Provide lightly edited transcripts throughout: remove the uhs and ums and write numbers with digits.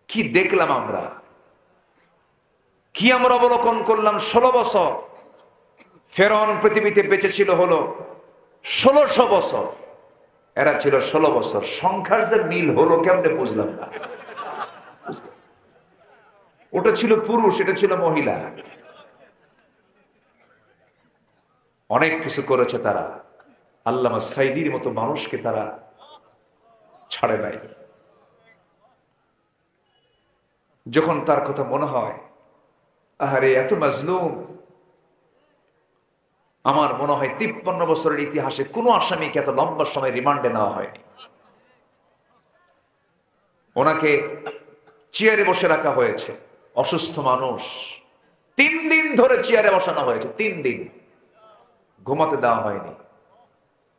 কি দেখলাম আমরা, কি আমরা অবলোকন করলাম। 16 বছর ফেরাউন পৃথিবীতে বেঁচে ছিল হলো 1600 বছর, এরা ছিল 16 বছর। সংখ্যার যে মিল হলো কেমনে বুঝলাম না। ওটা ছিল পুরুষ, এটা ছিল মহিলা। অনেক কিছু করেছে তারা। আল্লামা সাইদির মতো মানুষকে তারা ছাড়ে নাই। যখন তার কথা মনে হয়, আহারে এত মাজলুম, আমার মনে হয় 53 বছরের ইতিহাসে কোনো আসামিকে এত লম্বা সময় রিমান্ডে নেওয়া হয়নি। ওনাকে চেয়ারে বসে রাখা হয়েছে, অসুস্থ মানুষ, 3 দিন ধরে চেয়ারে বসানো হয়েছে, 3 দিন ঘুমাতে দেওয়া হয়নি।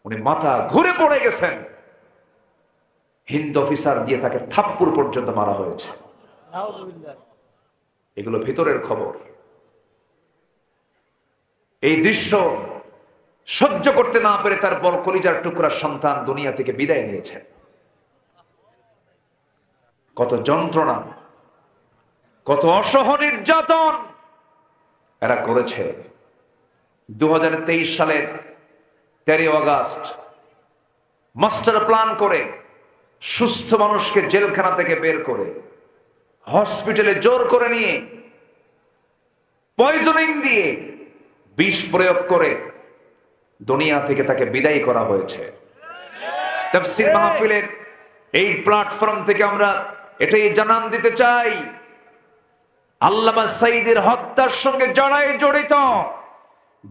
উনি মাথা ঘুরে পড়ে গেছেন, হিন্দ অফিসার দিয়ে তাকে থাপ্পড় পর্যন্ত মারা হয়েছে। এগুলো ভিতরের খবর। এই দৃশ্য সহ্য করতে না পেরে তার বড় কলিজার টুকরা সন্তান দুনিয়া থেকে বিদায় নিয়েছে। কত যন্ত্রণা, কত অসহ নির্যাতন এরা করেছে। 2023 সালের 13 আগস্ট মাস্টার প্ল্যান করে সুস্থ মানুষকে জেলখানা থেকে বের করে হসপিটালে জোর করে নিয়ে পয়জনিং দিয়ে বিষ প্রয়োগ করে দুনিয়া থেকে তাকে বিদায় করা হয়েছে। তাফসীর মাহফিলের এই প্ল্যাটফর্ম থেকে আমরা এটাই জানান দিতে চাই, আল্লামা সাইদের হত্যার সঙ্গে যারাই জড়িত,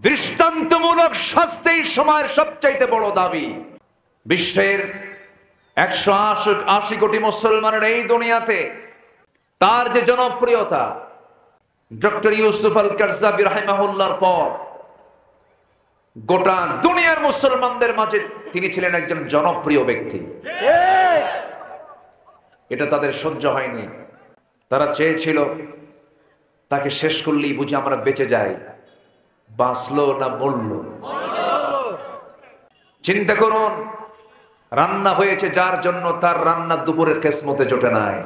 দৃষ্টান্তমূলক শাস্তি সময়ের সবচাইতে বড় দাবি। বিশ্বের 180 কোটি মুসলমানের এই দুনিয়াতে তার যে জনপ্রিয়তা, ডক্টর ইউসুফ আল কারজাবী রাহিমাহুল্লাহর পর গোটা দুনিয়ার মুসলমানদের মাঝে তিনি ছিলেন একজন জনপ্রিয় ব্যক্তি। এটা তাদের সহ্য হয়নি। তারা চেয়েছিল তাকে শেষ করলেই বুঝি আমরা বেঁচে যাই, বাঁচলো না মরল। চিন্তা করুন, রান্না হয়েছে যার জন্য তার রান্না দুপুরের কিসমতে জোটে নাই।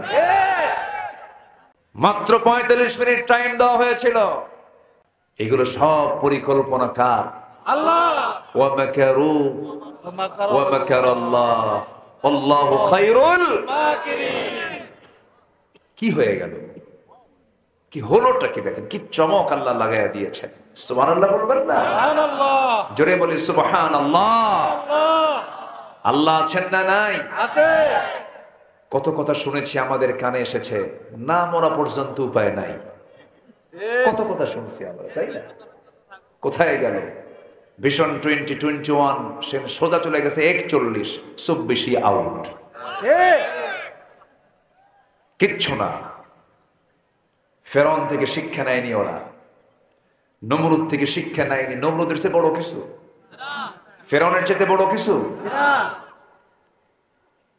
মাত্র 45 মিনিট টাইম দেওয়া হয়েছিল। এগুলো সব পরিকল্পনা কার? আল্লাহ। ওয়া মাকারু ওয়া মাকারাল্লাহ আল্লাহু খায়রুল মাকিরিন। কি হয়ে গেল, কি হলোটা কি দেখেন, কি চমক আল্লাহ লাগায়া দিয়েছেন। সুবহানাল্লাহ বলবেন না? সুবহানাল্লাহ। জোরে বলি সুবহানাল্লাহ। আল্লাহ আছেন না নাই? আছে। কত কথা শুনেছি, আমাদের কানে এসেছে, না মরা পর্যন্ত উপায় নাই। কত কথা শুনছি আমরা, তাই না? কোথায় গেল ভিশন 2021? সে সোজা চলে গেছে 41, 24 আউট। কিচ্ছু না। ফেরাউন থেকে শিক্ষা নেয়নি ওরা, নমরুদ থেকে শিক্ষা নেয়নি। নমরুদের চেয়ে বড় কিছু, ফেরাউনের চেয়ে বড় কিছু।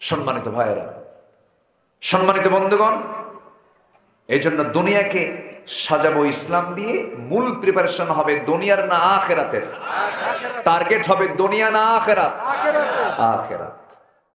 সম্মানিত ভাইয়েরা, সম্মানিত বন্ধুগণ, এই জন্য দুনিয়াকে সাজাবো ইসলাম দিয়ে। মূল প্রিপারেশন হবে দুনিয়ার না আখেরাতের। টার্গেট হবে দুনিয়া না আখেরাত? আখেরাত।